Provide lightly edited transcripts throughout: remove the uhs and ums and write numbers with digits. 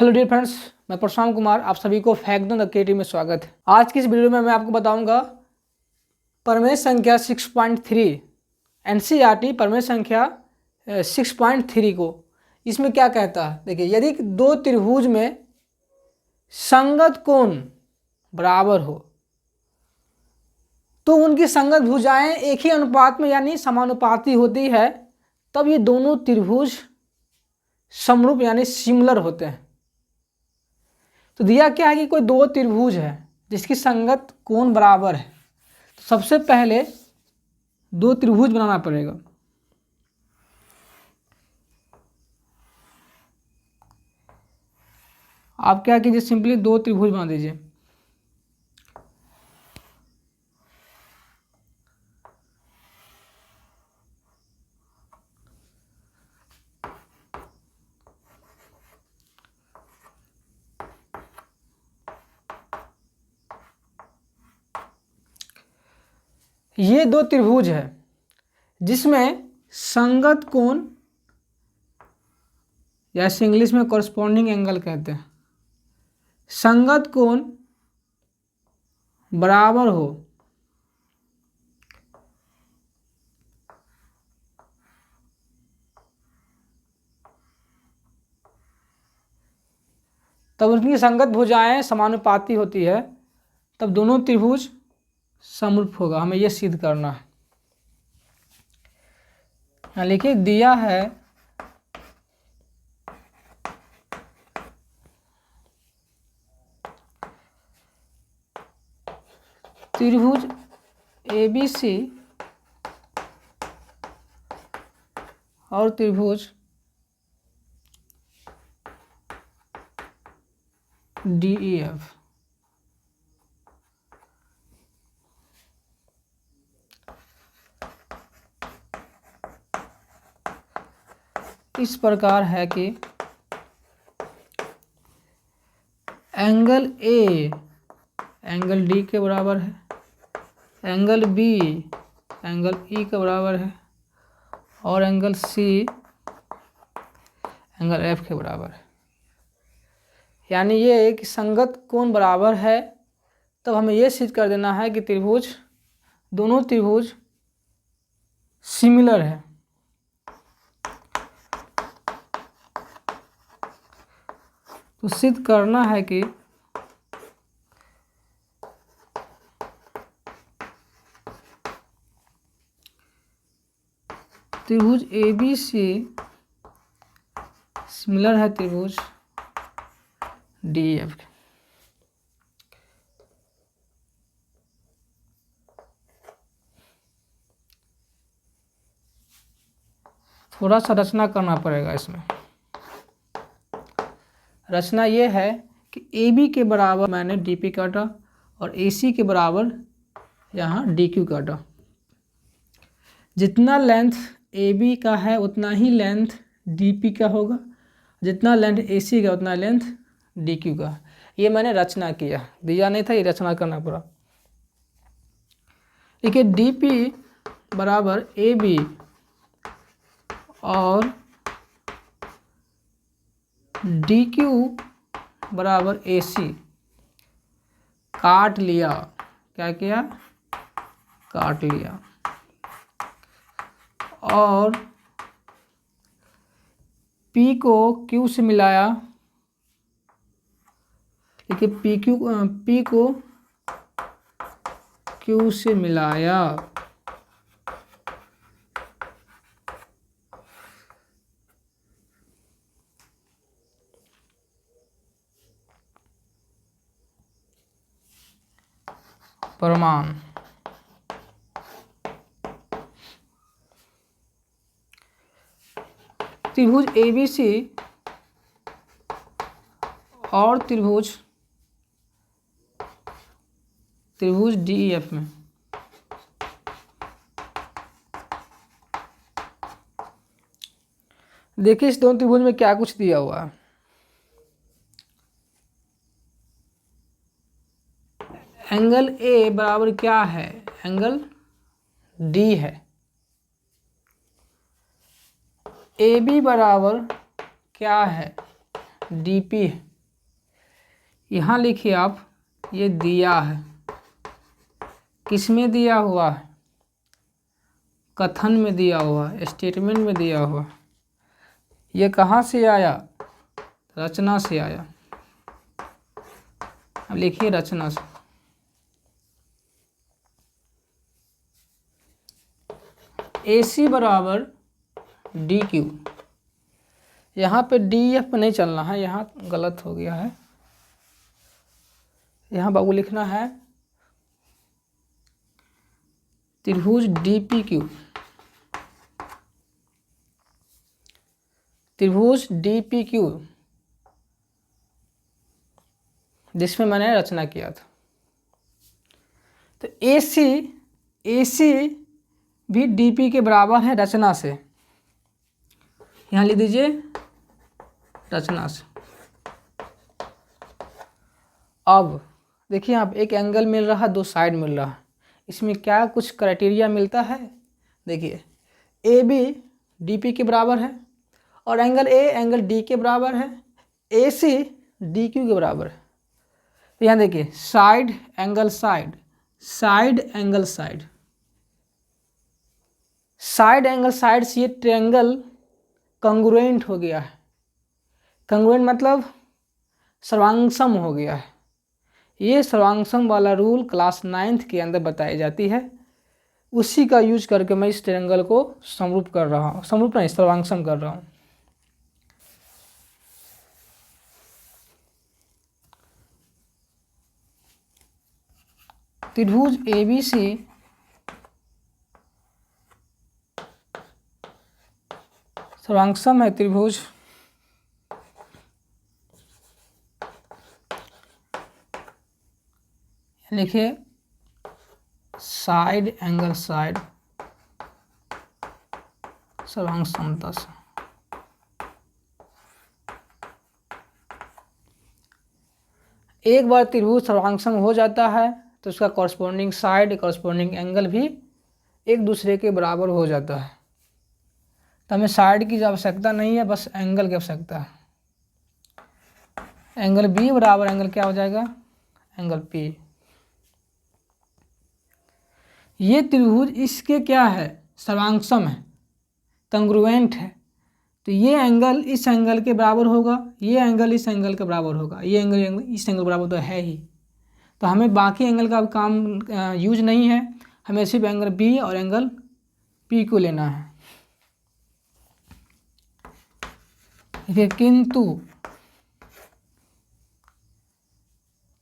Hello dear friends, मैं प्रशांत कुमार, आप सभी को फैक्ट क्रिएटिव में स्वागत है। आज की इस वीडियो में मैं आपको बताऊंगा प्रमेय संख्या 6.3 एनसीईआरटी प्रमेय संख्या 6.3 को। इसमें क्या कहता है, देखिए, यदि दो त्रिभुज में संगत कोण बराबर हो तो उनकी संगत भुजाएं एक ही अनुपात में यानी समानुपाती होती है, तब ये दोनों त्रिभुज समरूप यानी सिमिलर होते हैं। तो दिया क्या है कि कोई दो त्रिभुज है जिसकी संगत कोण बराबर है। तो सबसे पहले दो त्रिभुज बनाना पड़ेगा। आप क्या कीजिए, सिंपली दो त्रिभुज बना दीजिए। ये दो त्रिभुज है जिसमें संगत कोण या इंग्लिश में कॉरस्पॉन्डिंग एंगल कहते हैं, संगत कोण बराबर हो तब उनकी संगत भुजाएं समानुपाती होती है, तब दोनों त्रिभुज समरूप होगा। हमें यह सिद्ध करना है। यहाँ लिखिए, दिया है त्रिभुज ABC और त्रिभुज DEF इस प्रकार है कि एंगल A एंगल D के बराबर है, एंगल B एंगल E के बराबर है और एंगल C एंगल F के बराबर है। यानी ये एक संगत कोण बराबर है, तब हमें यह सिद्ध कर देना है कि दोनों त्रिभुज सिमिलर है। तो सिद्ध करना है कि त्रिभुज ABC सिमिलर है त्रिभुज DEF के। थोड़ा सा रचना करना पड़ेगा इसमें। रचना ये है कि AB के बराबर मैंने DP काटा और AC के बराबर यहाँ DQ काटा। जितना लेंथ AB का है उतना ही लेंथ DP का होगा, जितना लेंथ AC का उतना लेंथ DQ का। ये मैंने रचना किया, दिया नहीं था, ये रचना करना पड़ा। देखिए, DP बराबर AB और DQ बराबर AC काट लिया। क्या किया? काट लिया। और P को Q से मिलाया। देखिए, P को Q से मिलाया। प्रमाण त्रिभुज ABC और त्रिभुज DEF में देखिए, इस दोनों त्रिभुज में क्या कुछ दिया हुआ है। एंगल A बराबर क्या है? एंगल D है। AB बराबर क्या है? DP है। यहाँ लिखिए आप, ये दिया है, किसमें दिया हुआ है? कथन में दिया हुआ है, स्टेटमेंट में दिया हुआ है। ये कहाँ से आया? रचना से आया। अब लिखिए रचना से। AC बराबर DQ। यहाँ पे DF नहीं चलना है, यहाँ गलत हो गया है। यहाँ बाबू लिखना है त्रिभुज DPQ, त्रिभुज DPQ जिसमें मैंने रचना किया था। तो AC भी DP के बराबर है रचना से। यहाँ लिख दीजिए रचना से। अब देखिए आप, एक एंगल मिल रहा है, दो साइड मिल रहा है, इसमें क्या कुछ क्राइटेरिया मिलता है? देखिए AB DP के बराबर है और एंगल A एंगल D के बराबर है, AC DQ के बराबर है। तो यहाँ देखिए side angle side, side angle side, side angle side से ये ट्रायंगल कंग्रुएंट हो गया है। कंग्रुएंट मतलब सर्वांगसम हो गया है। ये सर्वांगसम वाला रूल क्लास 9th के अंदर बताई जाती है, उसी का यूज करके मैं इस ट्रायंगल को समरूप कर रहा हूँ, समरूप नहीं सर्वांगसम कर रहा हूँ। त्रिभुज ABC सर्वांगसम है। त्रिभुज लिखिए साइड एंगल साइड सर्वांग समता से। एक बार त्रिभुज सर्वांगसम हो जाता है तो उसका कॉरस्पॉन्डिंग साइड, कॉरस्पॉन्डिंग एंगल भी एक दूसरे के बराबर हो जाता है। तो हमें साइड की आवश्यकता नहीं है, बस एंगल की आवश्यकता है। एंगल B बराबर एंगल क्या हो जाएगा? Angle P। ये त्रिभुज इसके क्या है? सर्वांगसम है, कंग्रुएंट है। तो ये एंगल इस एंगल के बराबर होगा, ये एंगल इस एंगल के बराबर होगा, ये एंगल इस एंगल बराबर तो है ही। तो हमें बाकी एंगल का काम यूज नहीं है, हमें सिर्फ एंगल B और एंगल P को लेना है। देखिए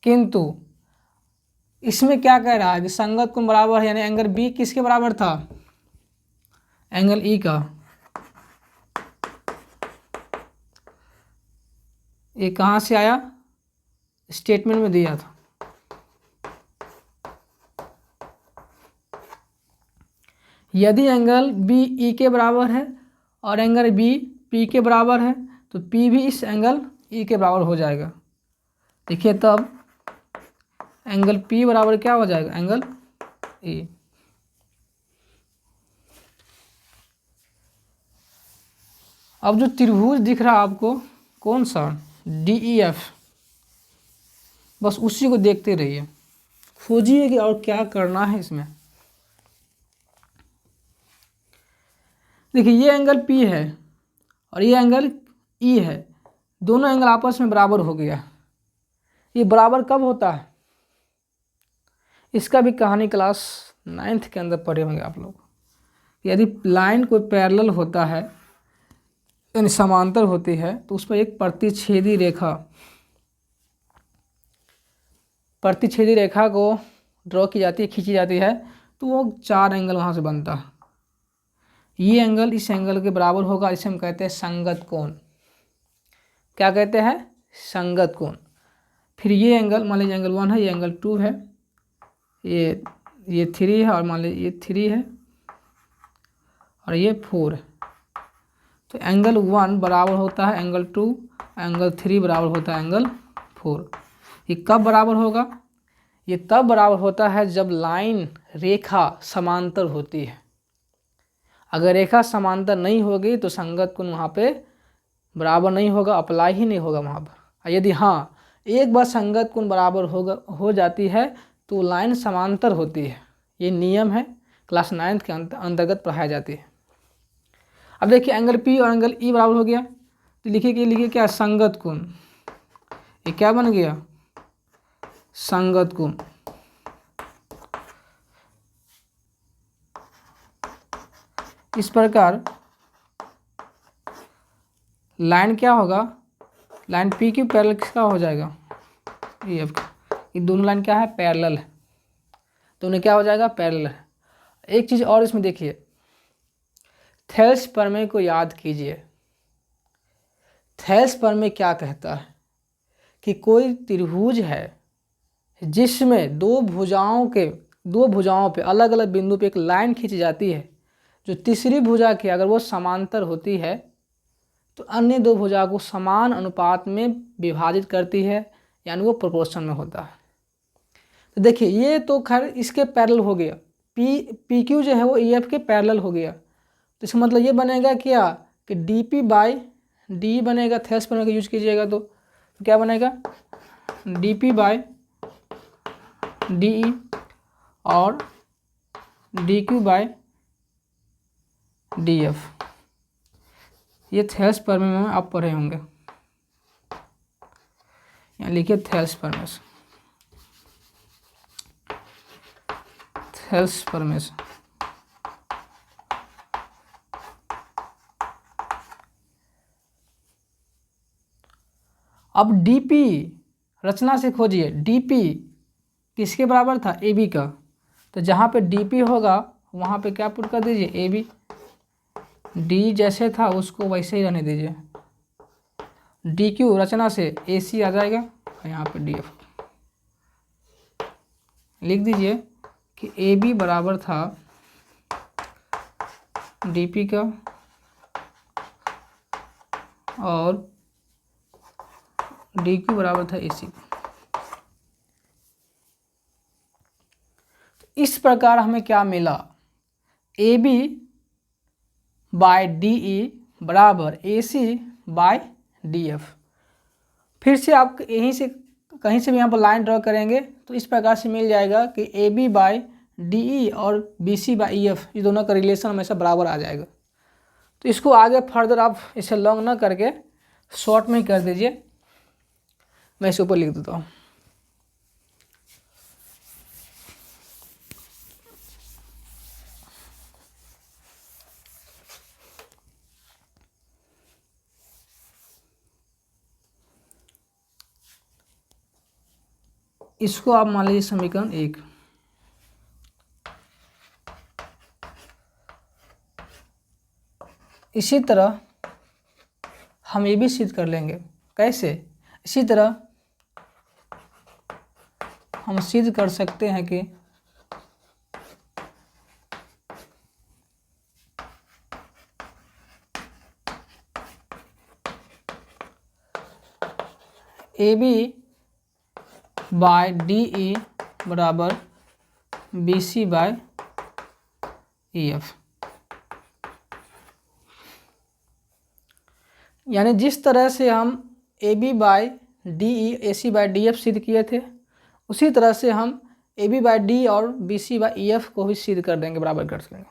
किंतु इसमें क्या कह रहा है कि संगत कोण बराबर है, यानी एंगल B किसके बराबर था? एंगल E का। ये कहाँ से आया? स्टेटमेंट में दिया था। यदि एंगल B E के बराबर है और एंगल B P के बराबर है तो P भी इस एंगल E के बराबर हो जाएगा। देखिए तब एंगल P बराबर क्या हो जाएगा? Angle E। अब जो त्रिभुज दिख रहा है आपको, कौन सा? DEF, बस उसी को देखते रहिए, खोजिए कि और क्या करना है इसमें। देखिए ये एंगल P है और ये एंगल E है, दोनों एंगल आपस में बराबर हो गया। ये बराबर कब होता है? इसका भी कहानी क्लास 9th के अंदर पढ़े होंगे आप लोग। यदि लाइन कोई पैरेलल होता है, यानी समांतर होती है, तो उस पर एक प्रतिच्छेदी रेखा को ड्रॉ की जाती है, खींची जाती है, तो वो 4 एंगल वहाँ से बनता है। ये एंगल इस एंगल के बराबर होगा, इसे हम कहते हैं संगत कोण। क्या कहते हैं? संगत कोण। फिर ये एंगल, मान लीजिए एंगल 1 है, ये एंगल 2 है, ये 3 है और मान लीजिए ये 3 है और ये 4 है। तो एंगल 1 बराबर होता है एंगल 2, एंगल 3 बराबर होता है एंगल 4। ये कब बराबर होगा? ये तब बराबर होता है जब लाइन, रेखा समांतर होती है। अगर रेखा समांतर नहीं होगी तो संगत कोण वहाँ पे बराबर नहीं होगा, अप्लाई ही नहीं होगा वहाँ पर। यदि हाँ, एक बार संगत कोण बराबर हो जाती है तो लाइन समांतर होती है। ये नियम है, क्लास 9th के अंतर्गत पढ़ाया जाती है। अब देखिए एंगल पी और एंगल ई बराबर हो गया, तो लिखिए क्या, संगत कोण। ये क्या बन गया, संगत कोण। इस प्रकार लाइन क्या होगा, लाइन पी क्यू पैरेलल किसका हो जाएगा, ई एफ का। ये दोनों लाइन क्या है, पैरेलल है, तो उन्हें क्या हो जाएगा, पैरेलल है। एक चीज़ और इसमें देखिए, थेल्स प्रमेय को याद कीजिए। थेल्स प्रमेय क्या कहता है कि कोई त्रिभुज है जिसमें दो भुजाओं पे अलग अलग बिंदु पे एक लाइन खींची जाती है, जो तीसरी भुजा की अगर वो समांतर होती है तो अन्य दो भुजा को समान अनुपात में विभाजित करती है, यानी वो प्रोपोर्शन में होता है। तो देखिए ये तो खैर इसके पैरेलल हो गया, पी क्यू जो है वो ई एफ के पैरेलल हो गया। तो इसका मतलब ये बनेगा क्या कि डी पी बाई डी बनेगा, थेल्स प्रमेय का यूज कीजिएगा तो क्या बनेगा, D P by D E और D Q by D F. ये थेल्स प्रमेय में आप पढ़े होंगे, यहाँ लिखिए थेल्स प्रमेय से, थेल्स प्रमेय से। अब डीपी रचना से खोजिए, डीपी किसके बराबर था, ए बी का। तो जहाँ पे डीपी होगा वहाँ पे क्या पुट कर दीजिए, ए बी। डी जैसे था उसको वैसे ही रहने दीजिए। डी क्यू रचना से ए सी आ जाएगा, यहाँ पे डी एफ लिख दीजिए कि ए बी बराबर था डी पी का और डी क्यू बराबर था ए सी। इस प्रकार हमें क्या मिला, A B by D E बराबर A C by D F. फिर से आप यहीं से कहीं से भी यहाँ पर लाइन ड्रॉ करेंगे तो इस प्रकार से मिल जाएगा कि A B by D E और B C by E F, ये दोनों का रिलेशन हमेशा बराबर आ जाएगा। तो इसको आगे फर्दर आप इसे लॉन्ग ना करके शॉर्ट में ही कर दीजिए। मैं इसे ऊपर लिख देता हूँ। इसको आप मान लीजिए समीकरण 1। इसी तरह हम ये भी सिद्ध कर लेंगे, कैसे, इसी तरह हम सिद्ध कर सकते हैं कि A B by D E बराबर B C by E F. यानी जिस तरह से हम A B by D E A C by D F सिद्ध किए थे, उसी तरह से हम ए बी बाय डी और B C by E F को भी सिद्ध कर देंगे, बराबर कर देंगे।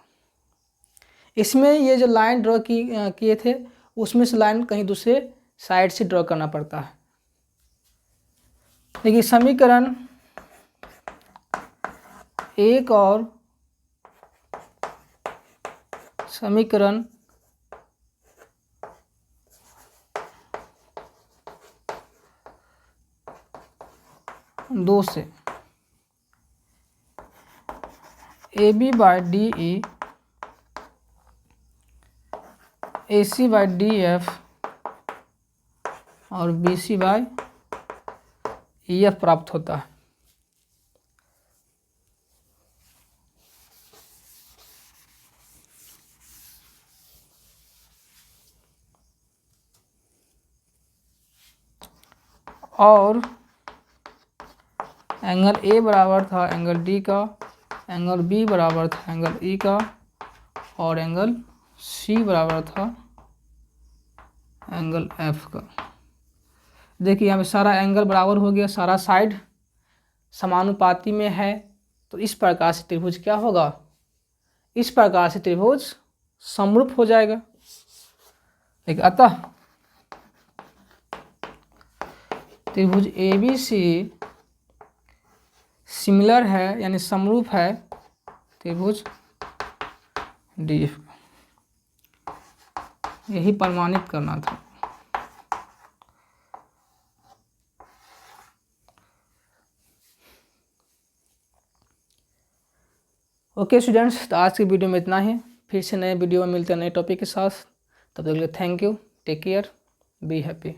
इसमें ये जो लाइन ड्रॉ किए थे उसमें से लाइन कहीं दूसरे साइड से ड्रॉ करना पड़ता है। देखिए समीकरण 1 और समीकरण 2 से A B by D E A C by D F और B C by E F प्राप्त होता है। और एंगल ए बराबर था एंगल डी का, एंगल बी बराबर था एंगल ई का और एंगल सी बराबर था एंगल एफ का। देखिए यहाँ पे सारा एंगल बराबर हो गया, सारा साइड समानुपाती में है, तो इस प्रकार से त्रिभुज क्या होगा, इस प्रकार से त्रिभुज समरूप हो जाएगा। एक अतः त्रिभुज ABC सिमिलर है यानी समरूप है त्रिभुज DF, यही प्रमाणित करना था। ओके स्टूडेंट्स, तो आज की वीडियो में इतना ही। फिर से नए वीडियो में मिलते हैं नए टॉपिक के साथ। तब तक के लिए thank you, take care, be happy.